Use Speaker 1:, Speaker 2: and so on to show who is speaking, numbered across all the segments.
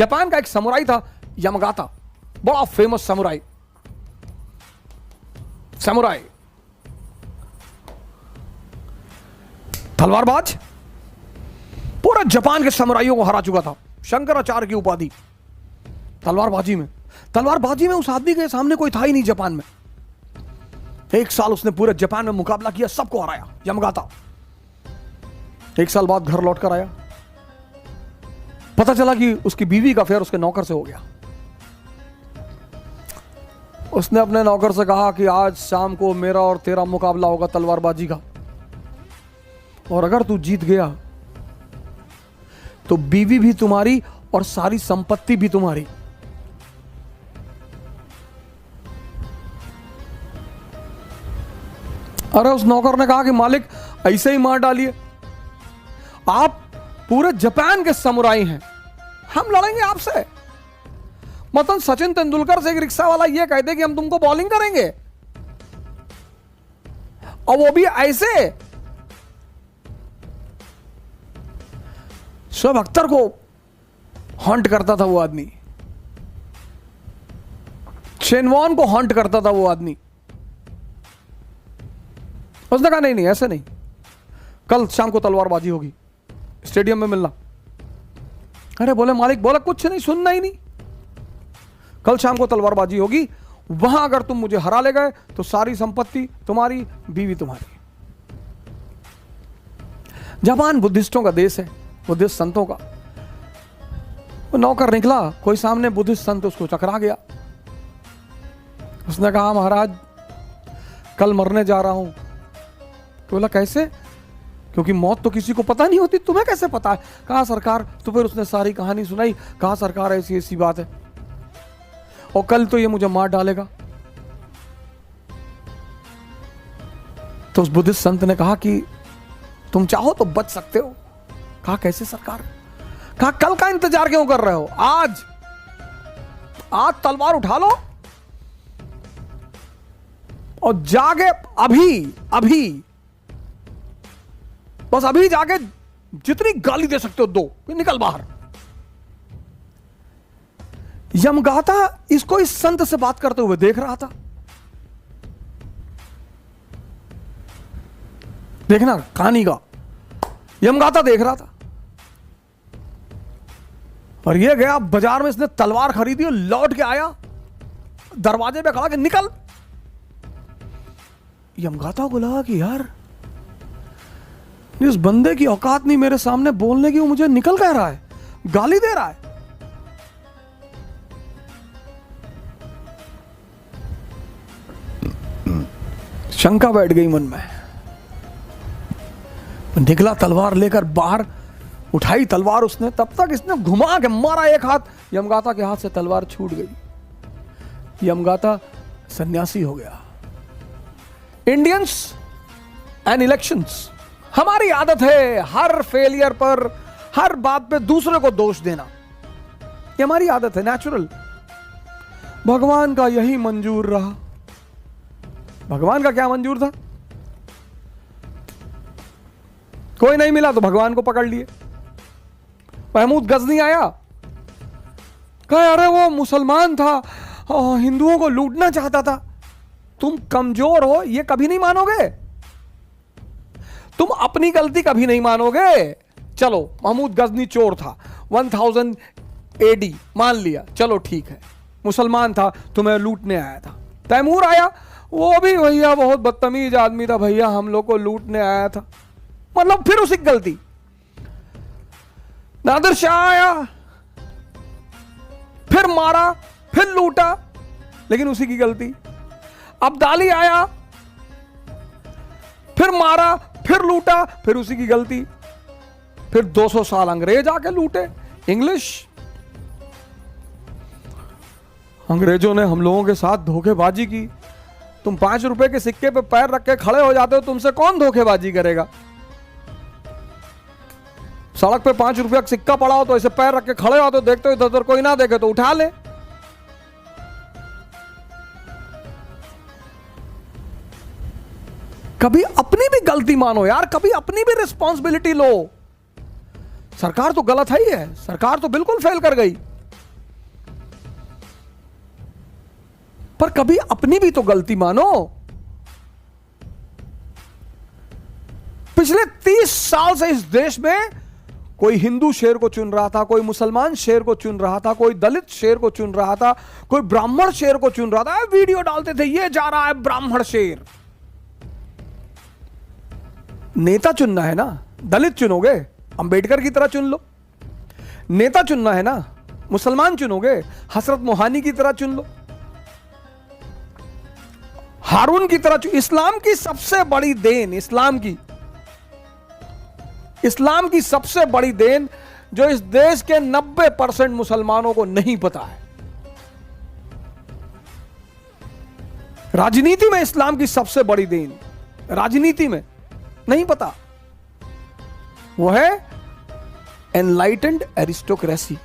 Speaker 1: Japan का एक samurai था यमगाता, बड़ा फेमस समुराई। तलवारबाज, पूरा जापान के समुराइयों को हरा चुका था, शंकराचार्य की उपाधि तलवारबाजी में। तलवारबाजी में उस आदमी के सामने कोई था ही नहीं जापान में। 1 साल उसने पूरे जापान में मुकाबला किया, सबको हराया यमगाता। 1 साल बाद घर लौट कर आया, पता चला कि उसकी बीवी का अफेयर उसके नौकर से हो गया। उसने अपने नौकर से कहा कि आज शाम को मेरा और तेरा मुकाबला होगा तलवारबाजी का, और अगर तू जीत गया तो बीवी भी तुम्हारी और सारी संपत्ति भी तुम्हारी। अरे उस नौकर ने कहा कि मालिक ऐसे ही मार डालिए, आप पूरे जापान के समुराई हैं, हम लड़ेंगे आपसे। मतलब सचिन तेंदुलकर से एक रिक्शा वाला ये कहते कि हम तुमको बॉलिंग करेंगे, और वो भी ऐसे। शोएब अख्तर को हॉन्ट करता था वो आदमी, शेन वॉर्न को हॉन्ट करता था वो आदमी। उसने कहा नहीं नहीं ऐसे नहीं, कल शाम को तलवारबाजी होगी, स्टेडियम में मिलना। अरे बोले मालिक, बोला कुछ नहीं, सुनना ही नहीं, कल शाम को तलवारबाजी होगी, वहां अगर तुम मुझे हरा ले गए तो सारी संपत्ति तुम्हारी, बीवी तुम्हारी। जापान बुद्धिस्टों का देश है, बुद्धिस्ट संतों का। वो नौकर निकला, कोई सामने बुद्धिस्ट संत उसको टकरा गया। उसने कहा महाराज कल मरने जा रहा हूं। तो बोला कैसे? क्योंकि मौत तो किसी को पता नहीं होती, तुम्हें कैसे पता है? कहा सरकार। तो फिर उसने सारी कहानी सुनाई। कहा सरकार ऐसी ऐसी बात है, और कल तो ये मुझे मार डालेगा। तो उस बुद्धिस्ट संत ने कहा कि तुम चाहो तो बच सकते हो। कहा कैसे सरकार? कहा कल का इंतजार क्यों कर रहे हो, आज तलवार उठा लो और जाके अभी बस अभी जाके जितनी गाली दे सकते हो दो, निकल बाहर। यमगाता इसको इस संत से बात करते हुए देख रहा था। देखना कहानी का, यमगाता देख रहा था। और ये गया बाजार में, इसने तलवार खरीदी और लौट के आया, दरवाजे पे खड़ा कि निकल। यमगाता को लगा कि यार इस बंदे की औकात नहीं मेरे सामने बोलने की, वो मुझे निकल कह रहा है, गाली दे रहा है। शंका बैठ गई मन में। निकला तलवार लेकर बाहर, उठाई तलवार उसने। तब तक इसने घुमा के मारा एक हाथ, यमगाता के हाथ से तलवार छूट गई। यमगाता सन्यासी हो गया। इंडियंस एंड इलेक्शंस, हमारी आदत है हर फेलियर पर, हर बात पे दूसरे को दोष देना। ये हमारी आदत है, नेचुरल। भगवान का यही मंजूर रहा। भगवान का क्या मंजूर था? कोई नहीं मिला तो भगवान को पकड़ लिए। महमूद गजनी आया, कहा अरे वो मुसलमान था, हिंदुओं को लूटना चाहता था। तुम कमजोर हो ये कभी नहीं मानोगे, तुम अपनी गलती कभी नहीं मानोगे। चलो महमूद गजनी चोर था, 1000 AD मान लिया, चलो ठीक है, मुसलमान था, तुम्हें लूटने आया था। तैमूर आया, वो भी भैया बहुत बदतमीज आदमी था भैया, हम लोग को लूटने आया था, मतलब फिर उसी की गलती। नादिर शाह आया, फिर मारा, फिर लूटा, लेकिन उसी की गलती। अब्दाली आया, फिर मारा, फिर लूटा, फिर उसी की गलती। फिर 200 साल अंग्रेज आके लूटे, इंग्लिश। अंग्रेजों ने हम लोगों के साथ धोखेबाजी की। तुम 5 रुपए के सिक्के पे पैर रख के खड़े हो जाते हो, तुमसे कौन धोखेबाजी करेगा? सड़क पे 5 रुपया का सिक्का पड़ा हो तो ऐसे पैर रख के खड़े हो, तो देखते हो इधर उधर कोई ना देखे तो उठा ले। कभी अपनी भी गलती मानो यार, कभी अपनी भी रिस्पॉन्सिबिलिटी लो। सरकार तो गलत है ही है, सरकार तो बिल्कुल फेल कर गई। पर कभी अपनी भी तो गलती मानो। पिछले 30 साल से इस देश में कोई हिंदू शेर को चुन रहा था, कोई मुसलमान शेर को चुन रहा था, कोई दलित शेर को चुन रहा था, कोई ब्राह्मण शेर को चुन रहा था। वीडियो डालते थे, ये जा रहा है ब्राह्मण शेर। नेता चुनना है ना, दलित चुनोगे अंबेडकर की तरह चुन लो। नेता चुनना है ना, मुसलमान चुनोगे हजरत मोहानी की तरह चुन लो, हारून की तरह चुन। इस्लाम की सबसे बड़ी देन, इस्लाम की सबसे बड़ी देन जो इस देश के 90% मुसलमानों को नहीं पता है। राजनीति में इस्लाम की सबसे बड़ी देन, राजनीति में नहीं पता, वो है एनलाइटेंड एरिस्टोक्रेसी।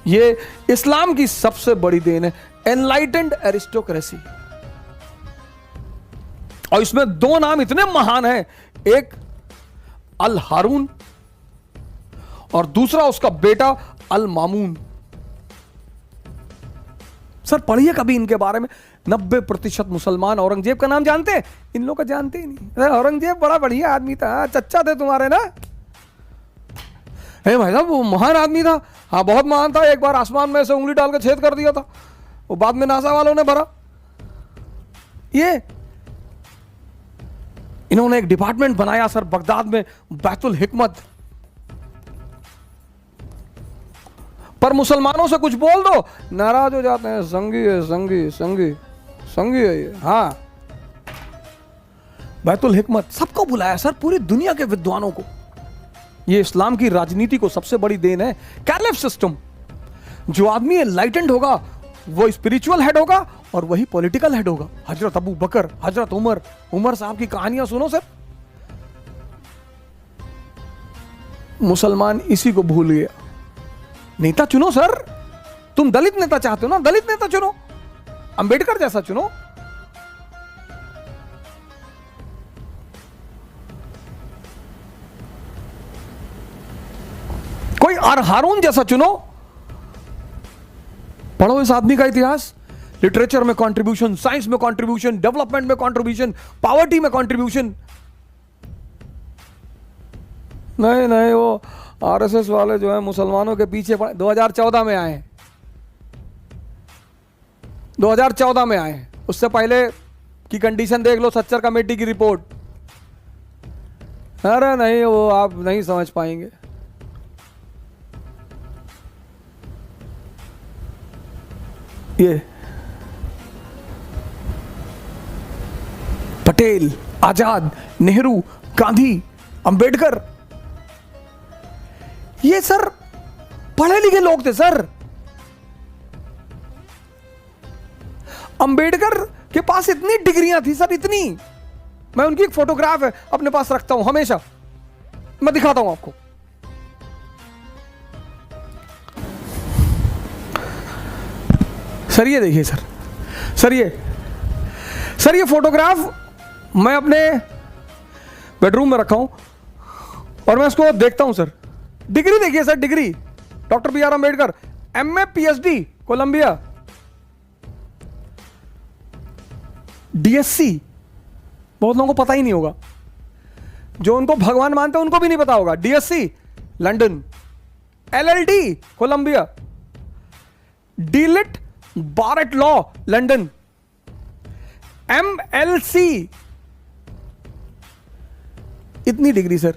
Speaker 1: ये इस्लाम की सबसे बड़ी देन है, एनलाइटेंड एरिस्टोक्रेसी। और इसमें 2 नाम इतने महान हैं, एक अल हारून और दूसरा उसका बेटा अल मामून। सर पढ़िए कभी इनके बारे में। 90% मुसलमान औरंगजेब का नाम जानते हैं, इन लोग का जानते ही नहीं। औरंगजेब बड़ा बढ़िया आदमी था, चच्चा थे तुम्हारे ना। भाई साहब वो महान आदमी था, हाँ बहुत महान था। एक बार आसमान में से उंगली डाल के छेद कर दिया था, वो बाद में नासा वालों ने भरा। ये इन्होंने एक डिपार्टमेंट बनाया सर बगदाद में, बैतुल हिकमत। पर मुसलमानों से कुछ बोल दो, नाराज हो जाते हैं। संगी है, संगी है ये। हाँ, बैतुल हिकमत सबको बुलाया सर, पूरी दुनिया के विद्वानों को। ये इस्लाम की राजनीति को सबसे बड़ी देन है। कैलिफ सिस्टम, जो आदमी एनलाइटेंड होगा वो स्पिरिचुअल हेड होगा और वही पॉलिटिकल हेड होगा। हजरत अबू बकर, हजरत उमर साहब की कहानियां सुनो सर। मुसलमान इसी को भूल गया। नेता चुनो सर, तुम दलित नेता चाहते हो ना, दलित नेता चुनो, अंबेडकर जैसा चुनो। कोई हारून जैसा चुनो। पढ़ो इस आदमी का इतिहास, लिटरेचर में कंट्रीब्यूशन, साइंस में कंट्रीब्यूशन, डेवलपमेंट में कंट्रीब्यूशन, पॉवर्टी में कंट्रीब्यूशन। नहीं वो आरएसएस वाले जो है मुसलमानों के पीछे 2014 में आए, 2014 में आए। उससे पहले की कंडीशन देख लो, सच्चर कमेटी की रिपोर्ट। अरे नहीं, वो आप नहीं समझ पाएंगे। ये पटेल, आजाद, नेहरू, गांधी, अंबेडकर, ये सर पढ़े लिखे लोग थे सर। अंबेडकर के पास इतनी डिग्रियां थी सर, इतनी। मैं उनकी एक फोटोग्राफ है अपने पास रखता हूं हमेशा, मैं दिखाता हूं आपको। सर ये देखिए सर ये फोटोग्राफ मैं अपने बेडरूम में रखा हूं और मैं इसको देखता हूं सर। डिग्री देखिए sir, degree doctor B R Ambedkar, MA PhD Columbia, DSc बहुत लोगों को पता ही नहीं होगा, जो उनको भगवान मानते हैं उनको भी नहीं पता होगा। DSc London, LLD Columbia, DLitt bar at law London, MLC, इतनी डिग्री सर।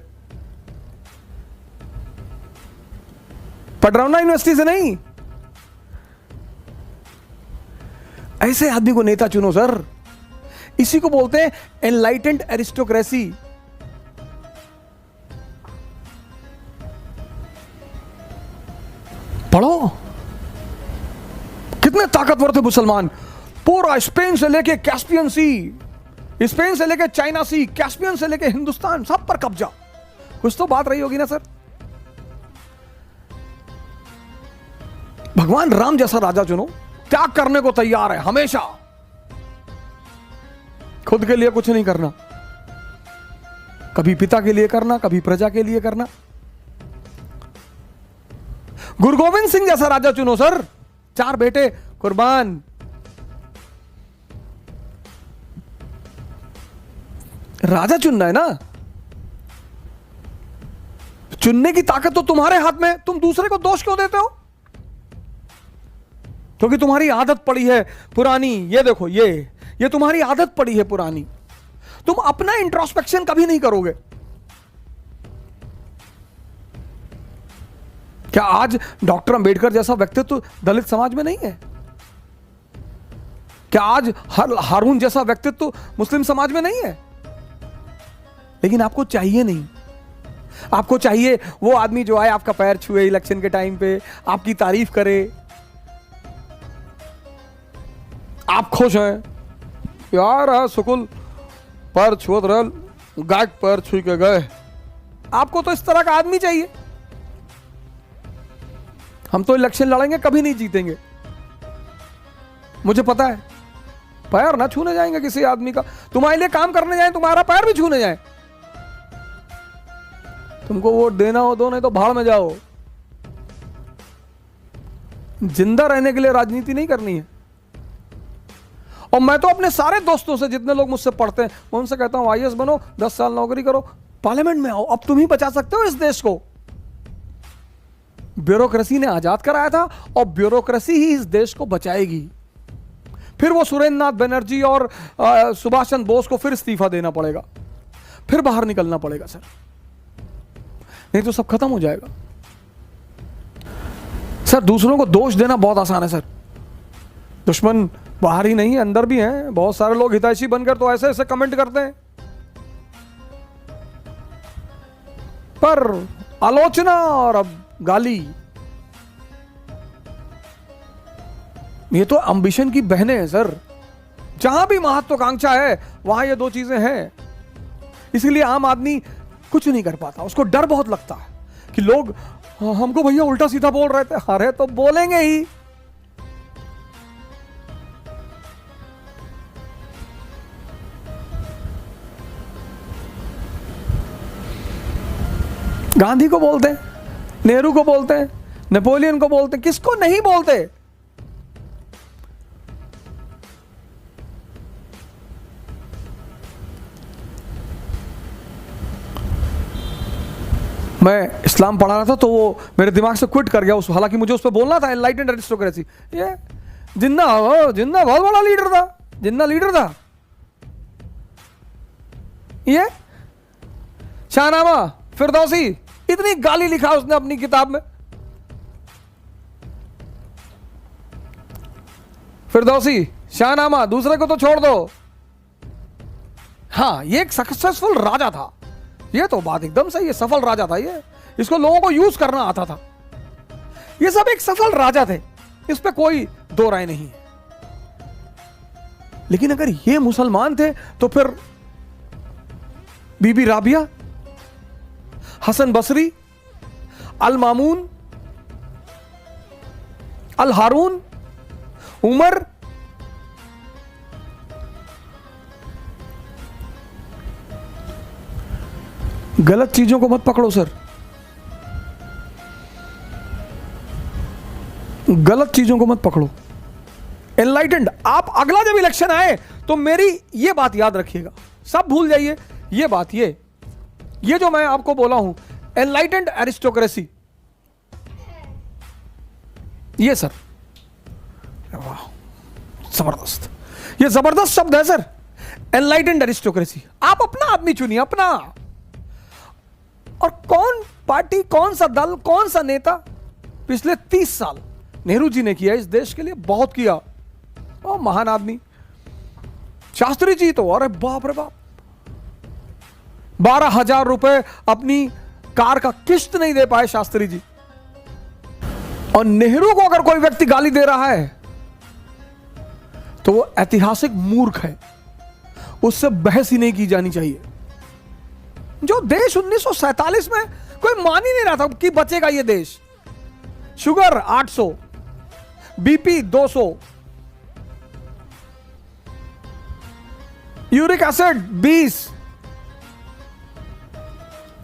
Speaker 1: पडरौना यूनिवर्सिटी से नहीं। ऐसे आदमी को नेता चुनो सर, इसी को बोलते हैं एनलाइटेंड एरिस्टोक्रेसी। पढ़ो कितने ताकतवर थे मुसलमान। पूरा स्पेन से लेके कैस्पियन सी, स्पेन से लेके चाइना सी, कैस्पियन से लेके हिंदुस्तान, सब पर कब्जा। कुछ तो बात रही होगी ना सर। भगवान राम जैसा राजा चुनो, त्याग करने को तैयार है हमेशा, खुद के लिए कुछ नहीं करना, कभी पिता के लिए करना, कभी प्रजा के लिए करना। गुरु गोविंद सिंह जैसा राजा चुनो सर, 4 बेटे कुर्बान, राजा चुनना है ना, चुनने की ताकत तो तुम्हारे हाथ में है। तुम दूसरे को दोष क्यों देते हो? क्योंकि तुम्हारी आदत पड़ी है पुरानी। ये देखो, ये तुम्हारी आदत पड़ी है पुरानी। तुम अपना इंट्रोस्पेक्शन कभी नहीं करोगे। क्या आज डॉक्टर अंबेडकर जैसा व्यक्तित्व दलित समाज में नहीं है? क्या आज हारून जैसा व्यक्तित्व मुस्लिम समाज में नहीं है? लेकिन आपको चाहिए नहीं। आपको चाहिए वो आदमी जो आए, आपका पैर छुए इलेक्शन के टाइम पे, आपकी तारीफ करे, आप खुश हैं यार, सुकुल पैर छुअत रहल, गायक पैर छू के गए। आपको तो इस तरह का आदमी चाहिए। हम तो इलेक्शन लड़ेंगे, कभी नहीं जीतेंगे। मुझे पता है, पैर ना छूने जाएंगे किसी आदमी का। तुम्हारे लिए काम करने जाए, तुम्हारा पैर भी छूने जाए। तुमको वोट देना हो दो, नहीं तो भाड़ में जाओ। जिंदा रहने के लिए राजनीति नहीं करनी है। और मैं तो अपने सारे दोस्तों से, जितने लोग मुझसे पढ़ते हैं, मैं उनसे कहता हूं आईएएस बनो, 10 साल नौकरी करो, पार्लियामेंट में आओ। अब तुम ही बचा सकते हो इस देश को। ब्यूरोक्रेसी ने आजाद कराया था और ब्यूरोक्रेसी ही इस देश को बचाएगी। फिर वो सुरेंद्र नाथ बनर्जी और सुभाष चंद्र बोस को फिर इस्तीफा देना पड़ेगा, फिर बाहर निकलना पड़ेगा सर, नहीं तो सब खत्म हो जाएगा। सर दूसरों को दोष देना बहुत आसान है सर। दुश्मन बाहर ही नहीं, अंदर भी हैं। बहुत सारे लोग हितैषी बनकर तो ऐसे ऐसे कमेंट करते हैं, पर आलोचना और अब गाली, ये तो एम्बिशन की बहनें हैं सर। जहां भी महत्वाकांक्षा है वहां ये दो चीजें हैं। इसीलिए आम आदमी कुछ नहीं कर पाता। उसको डर बहुत लगता है कि लोग हमको भैया उल्टा सीधा बोल रहे थे। अरे तो बोलेंगे ही। गांधी को बोलते हैं, नेहरू को बोलते हैं, नेपोलियन को बोलते हैं, किसको नहीं बोलते? मैं इस्लाम पढ़ा रहा था तो वो मेरे दिमाग से क्विट कर गया उस, हालांकि मुझे उस पर बोलना था, एनलाइटेंड एरिस्टोक्रेसी। ये जिन्ना बहुत बड़ा लीडर था, जिन्ना लीडर था। ये शाहनामा फिरदौसी, इतनी गाली लिखा उसने अपनी किताब में। फिरदौसी, शाहनामा, दूसरे को तो छोड़ दो। हाँ, ये एक सक्सेसफुल राजा था। ये तो बात एकदम सही है, सफल राजा था ये। इसको लोगों को यूज करना आता था। ये सब एक सफल राजा थे, इस पे कोई दो राय नहीं है। लेकिन अगर ये मुसलमान थे तो फिर बीबी राबिया, हसन बसरी, अल मामून, अल हारून, उमर, गलत चीजों को मत पकड़ो सर, गलत चीजों को मत पकड़ो। एनलाइटेंड, आप अगला जब इलेक्शन आए तो मेरी ये बात याद रखिएगा, सब भूल जाइए ये बात। ये जो मैं आपको बोला हूं, एनलाइटेंड एरिस्टोक्रेसी, ये सर, वाह जबरदस्त, ये जबरदस्त शब्द है सर, एनलाइटेंड एरिस्टोक्रेसी। आप अपना आदमी चुनिए, अपना। और कौन पार्टी, कौन सा दल, कौन सा नेता पिछले 30 साल नेहरू जी ने किया इस देश के लिए, बहुत किया। ओ महान आदमी। शास्त्री जी तो अरे बाप रे बाप, 12,000 रुपए अपनी कार का किस्त नहीं दे पाए शास्त्री जी। और नेहरू को अगर कोई व्यक्ति गाली दे रहा है तो वो ऐतिहासिक मूर्ख है, उससे बहस ही नहीं की जानी चाहिए। जो देश 1947 में कोई मान ही नहीं रहा था कि बचेगा ये देश। Sugar 800, BP 200, uric acid 20,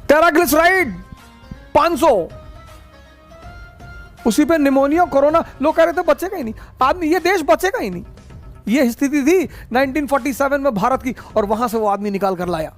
Speaker 1: triglyceride 500, उसी पे निमोनिया, कोरोना। लोग कह रहे थे बचेगा ही नहीं आदमी, ये देश बचेगा ही नहीं। ये स्थिति थी 1947 में भारत की, और वहां से वो आदमी निकाल कर लाया।